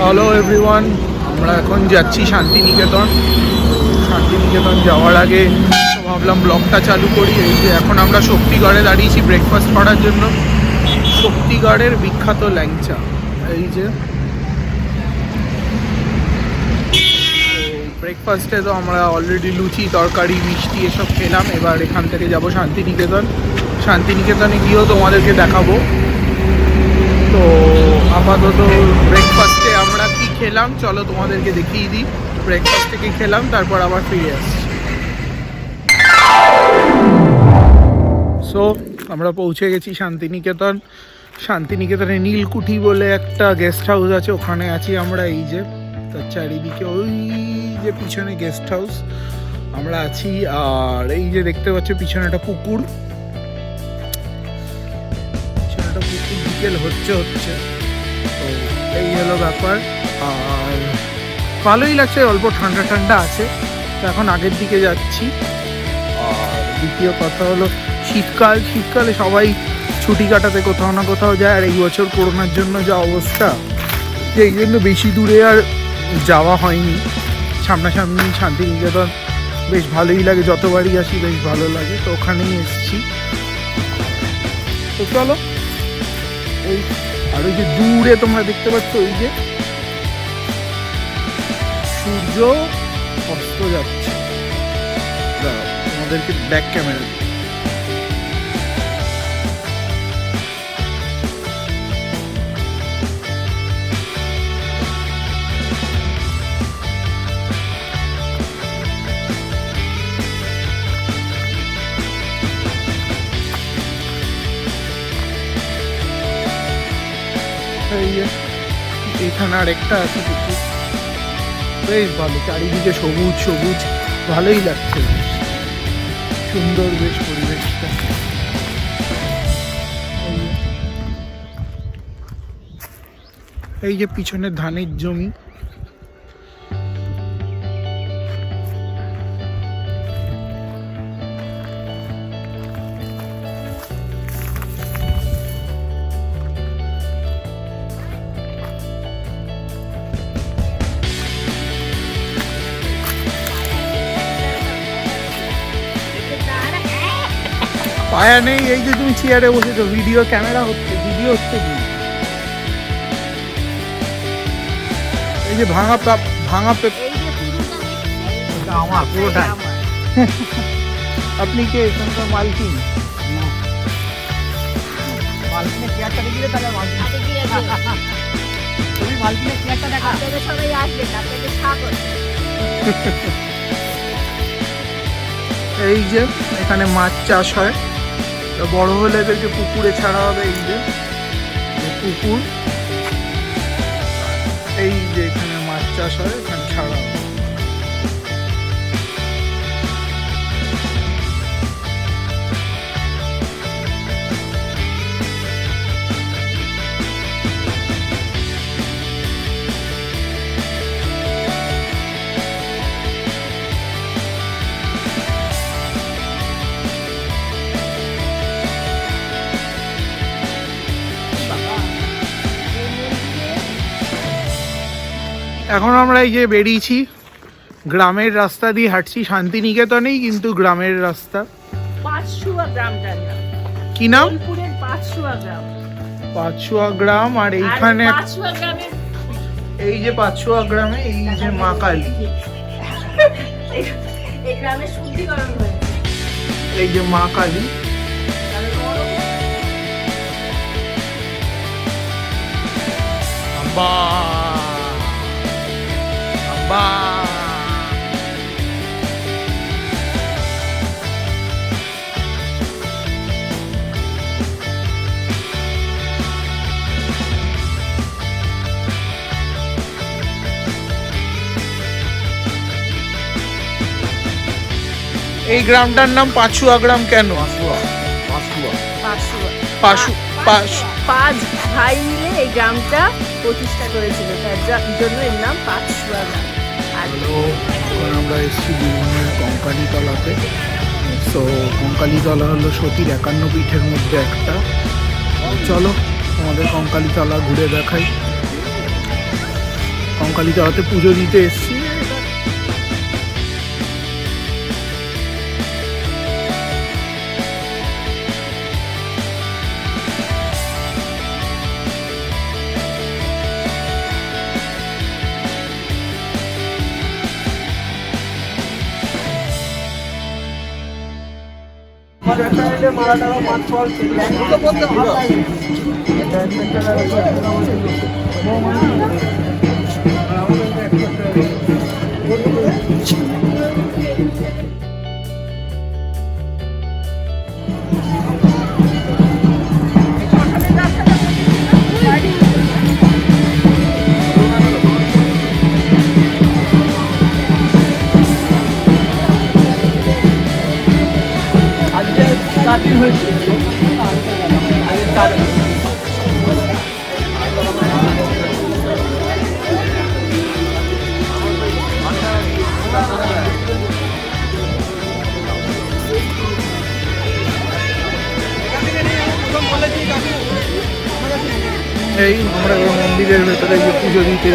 Hello everyone, আমরা এখন যাচ্ছি শান্তিনিকেতন। শান্তিনিকেতন যাওয়ার আগে ভাবলাম ব্লগটা চালু করি। এই যে এখন আমরা শক্তিগড়ে দাঁড়িয়েছি ব্রেকফাস্ট করার জন্য। শক্তিগড়ের বিখ্যাত ল্যাংচা। এই যে ব্রেকফাস্টে তো আমরা অলরেডি লুচি তরকারি মিষ্টি এসব খেলাম। এবার এখান থেকে যাব শান্তিনিকেতন। শান্তিনিকেতনে গিয়েও তোমাদেরকে দেখাবো। তো আপাতত ব্রেকফাস্টে আমরা কি খেলাম চলো তোমাদেরকে দেখিয়ে দিই। ব্রেকফাস্টে কি খেলাম তারপর আবার ফিরে আসছি। সো আমরা পৌঁছে গেছি শান্তিনিকেতন। শান্তিনিকেতনে নীলকুঠি বলে একটা গেস্ট হাউস আছে, ওখানে আছি আমরা। এই যে তার চারিদিকে ওই যে পিছনে গেস্ট হাউস আমরা আছি। আর এই যে দেখতে পাচ্ছ পিছনে একটা পুকুর, বিকেল হচ্ছে তো এই হলো ব্যাপার। আর ভালোই লাগছে, অল্প ঠান্ডা ঠান্ডা আছে। তো এখন আগের দিকে যাচ্ছি। আর দ্বিতীয় কথা হলো শীতকালে সবাই ছুটি কাটাতে কোথাও না কোথাও যায়। আর এই বছর করোনার জন্য যা অবস্থা, যে এই জন্য বেশি দূরে আর যাওয়া হয়নি। সামনাসামনি শান্তিনিকেতন বেশ ভালোই লাগে, যতবারই আসি বেশ ভালো লাগে। তো ওখানেই এসেছি। তো চলো। এই আর ওই যে দূরে তোমরা দেখতে পাচ্ছ ওই যে সূর্য অস্ত যাচ্ছে। তোমাদেরকে ব্যাক ক্যামেরা এখানে আরেকটা আছে পুকুর, বেশ ভালো। চারিদিকে সবুজ সবুজ, ভালোই লাগছে, সুন্দর বেশ পরিবেশটা। এই যে পিছনে ধানের জমি। পায়া নেই, এই যে তুমি চেয়ারে বসেছো, ভিডিও ক্যামেরা হচ্ছে, ভিডিও হচ্ছে কি? এই যে ভাঙা আমার পুরোটা। আপনি কে এখানকার মালকিন? মালকিনের চেয়ারটা দেখিয়ে তাহলে তুমি মালকিনের চেয়ারটা দেখা। সবাই আসবেন, আপনাদের স্বাগত। এই যে এখানে মাছ চাষ হয়, বড় হলে এদেরকে পুকুরে ছাড়া হবে। এই যে পুকুর, এই যে এখানে মাছ চাষ হয়, এখানে ছাড়া হবে। এখন আমরা এই যে বেরিয়েছি, গ্রামের রাস্তা দিয়ে হাঁটছি। শান্তিনিকেতনেই কিন্তু গ্রামের রাস্তা। কি নাম? পাঁচশুয়া গ্রাম। আর এইখানে এই যে পাঁচশুয়া গ্রামে এই যে মা কালী, এই যে মা কালী। এই গ্রামটার নাম পাঁচশুয়া গ্রাম কেন? পাঁচ ভাই মিলে এই গ্রামটা প্রতিষ্ঠা করেছিল, তার জন্য এর নাম পাঁচশুয়া গ্রাম। আমরা এসেছি বীরভূমের কঙ্কালীতলাতে। তো কঙ্কালীতলা হলো সতীর 51 পীঠের মধ্যে একটা। চলো তোমাদের কঙ্কালীতলা ঘুরে দেখাই। কঙ্কালীতলাতে পুজো দিতে এসেছি। এই আমরা মন্দিরের ভেতরে গিয়ে পুজো দিতে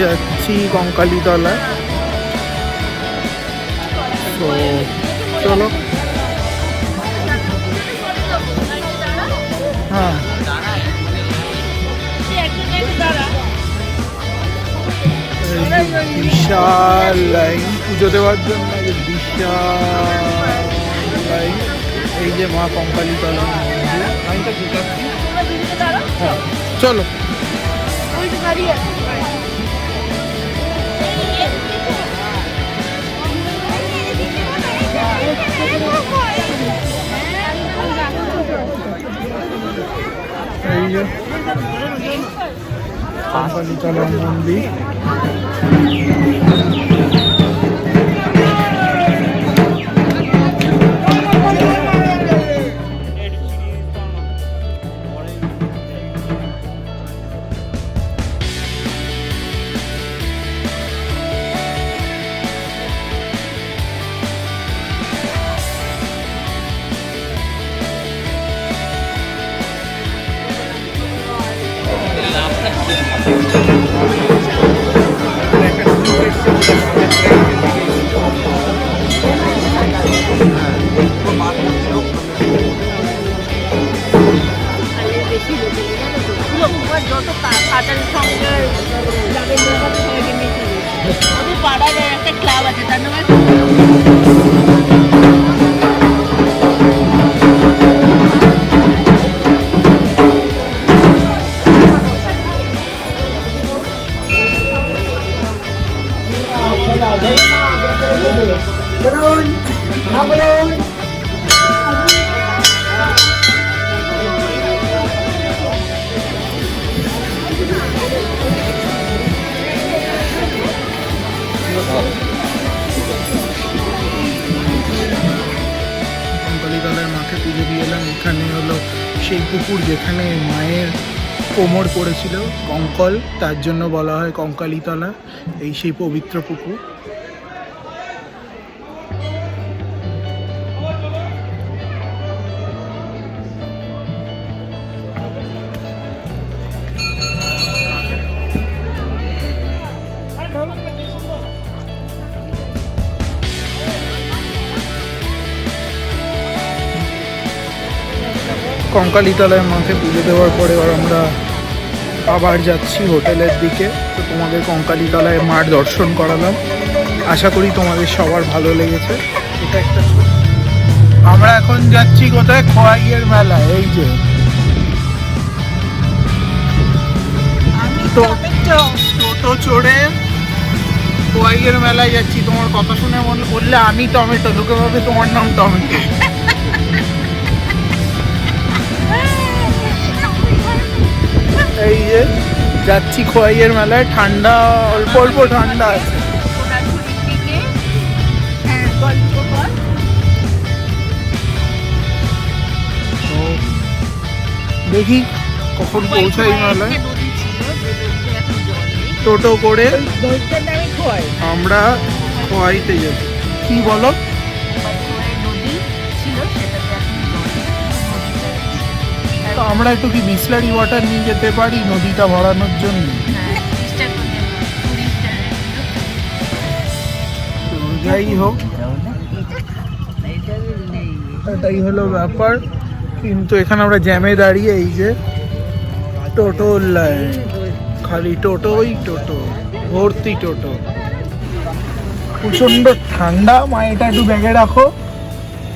যাচ্ছি, কঙ্কালীতলা। তো চলো, হ্যাঁ বিশাল লাইন পুজো দেওয়ার জন্য, বিশাল লাইন। এই যে মা কঙ্কালীতলা মন্দির। হ্যাঁ চলো। এই যে কঙ্কালীতলা মন্দির। কঙ্কালীতলার মাকে পুজো দিয়ে এলাম। এখানে হলো সেই পুকুর যেখানে মায়ের কোমর পড়েছিল কঙ্কল, তার জন্য বলা হয় কঙ্কালীতলা। এই সেই পবিত্র পুকুর। কঙ্কালীতলায় মাকে পুজো দেওয়ার পরে আমরা আবার যাচ্ছি হোটেলের দিকে। তো তোমাদের কঙ্কালীতলায় মার দর্শন করালাম, আশা করি তোমাদের সবার ভালো লেগেছে। এটা একটা আমরা এখন যাচ্ছি কোথায়, খোয়াইয়ের মেলায়। এই যে টোটো চড়ে খোয়াইয়ের মেলায় যাচ্ছি। তোমার কথা শুনে মনে বললে আমি টমেটো, লোকে ভাবে তোমার নাম টমেটো। এই যে যাচ্ছি খোয়াইয়ের মেলায়, ঠান্ডা অল্প অল্প ঠান্ডা আছে। দেখি কখন পৌঁছাই মেলায়। টোটো করে আমরা খোয়াইতে যাবো। কি বলো? আমরা একটু কি বিসলারি ওয়াটার নিয়ে যেতে পারি নদীটা ভরানোর জন্য? তো যাই হোক, এটাই হলো ব্যাপার। কিন্তু এখানে আমরা জ্যামে দাঁড়িয়ে, এই যে টোটো লাইন, খালি টোটোই টোটো, ভর্তি টোটো। প্রচন্ড ঠান্ডা, মায়েটা একটু ব্যাগে রাখো।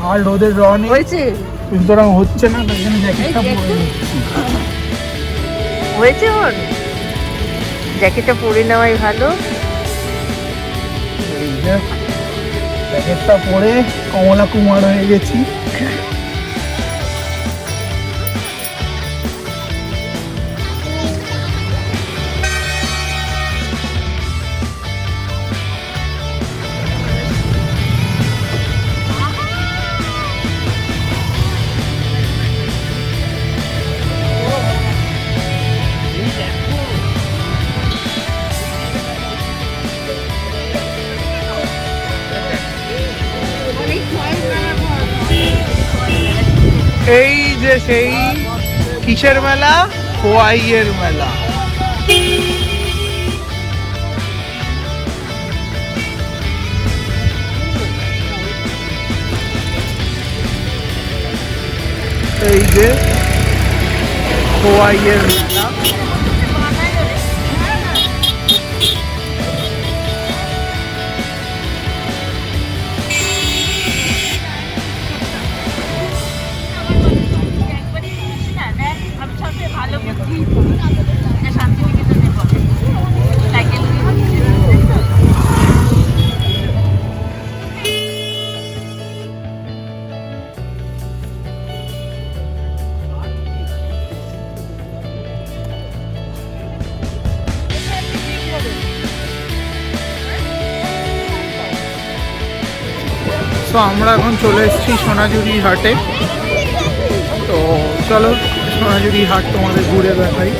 আর রোদের রন হয়েছে সুতরাং হচ্ছে না, তাই জন্য জ্যাকেটটা পরে নিচ্ছি। হয়েছে ওর জ্যাকেটটা পরে নেওয়াই ভালো। এই যে জ্যাকেটটা পরে কমলা কুমার হয়ে গেছি। এই যে সেই কিসের মেলা, খোয়াইয়ের মেলা। এই যে খোয়াইয়ের মেলা। তো আমরা এখন চলে এসেছি সোনাঝুরি হাটে। তো চলো সোনাঝুরি হাট তোমাদের ঘুরে দেখাই।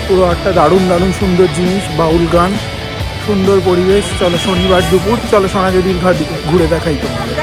পুরো একটা দারুণ দারুণ সুন্দর জিনিস, বাউল গান, সুন্দর পরিবেশ। চলো শনিবার দুপুর, চলো সোনাঝুরির ঘাট ঘুরে দেখাই তোমাদের।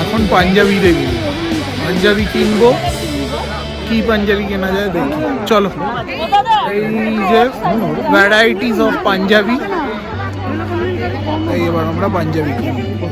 এখন পাঞ্জাবি দেখি, পাঞ্জাবি কিনবো। কি পাঞ্জাবি কেনা যায় দেখি, চলো। এই যে ভ্যারাইটিস অফ পাঞ্জাবি, তাই এবার আমরা পাঞ্জাবি কিনবো।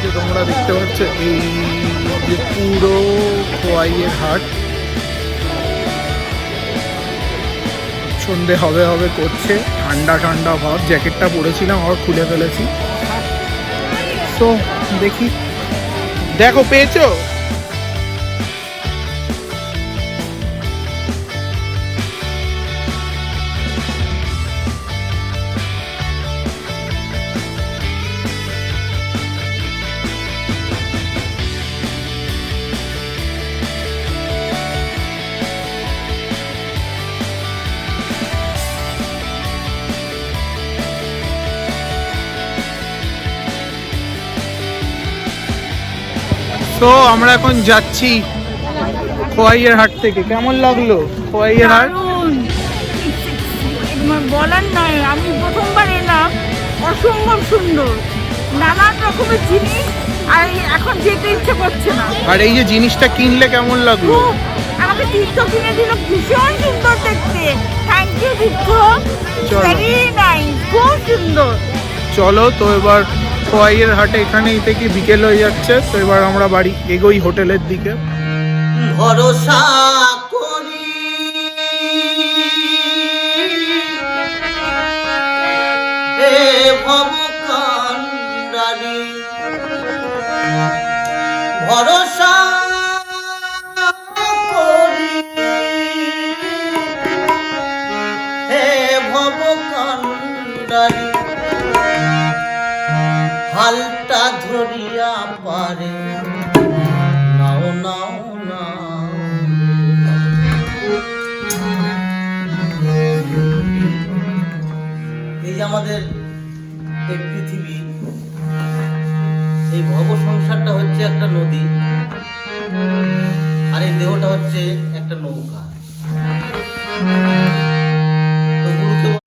যে তোমরা দেখতে পাচ্ছ এই যে পুরো খোয়াইয়ের হাট, সন্ধে হবে হবে করছে, ঠান্ডা ঠান্ডা ভাব, জ্যাকেটটা পরেছিলাম আবার খুলে ফেলেছি। তো দেখি, দেখো পেয়েছো? তো আমরা এখন যাচ্ছি খোয়াইয়ের হাট থেকে। কেমন লাগলো খোয়াইয়ের হাট? দারুণ! বলার নয়, আমি প্রথমবার এলাম, অসম্ভব সুন্দর, নানান রকমের জিনিস, আর এখন যেতে ইচ্ছে করছে না। আর এই যে জিনিসটা কিনলে কেমন লাগলো? খুব, আমাকে তীর্থ কিনে দিল, ভীষণ সুন্দর দেখতে। থ্যাংক ইউ তীর্থ, চলো। ভেরি নাইস, খুব সুন্দর। চলো তো এবার খোয়াইয়ের হাটে এখানেই থেকে বিকেল হয়ে যাচ্ছে, তো এবার আমরা বাড়ি এগোই হোটেলের দিকে। ভরসা করি হে ভবকান্ডারি, ভরসা করি হে ভবকান্ডারি, হালটা ধরিয়া পারে নাও নাও নাও। এই যে আমাদের এই পৃথিবী, এই ভব সংসারটা হচ্ছে একটা নদী, আর এই দেহটা হচ্ছে একটা নৌকা।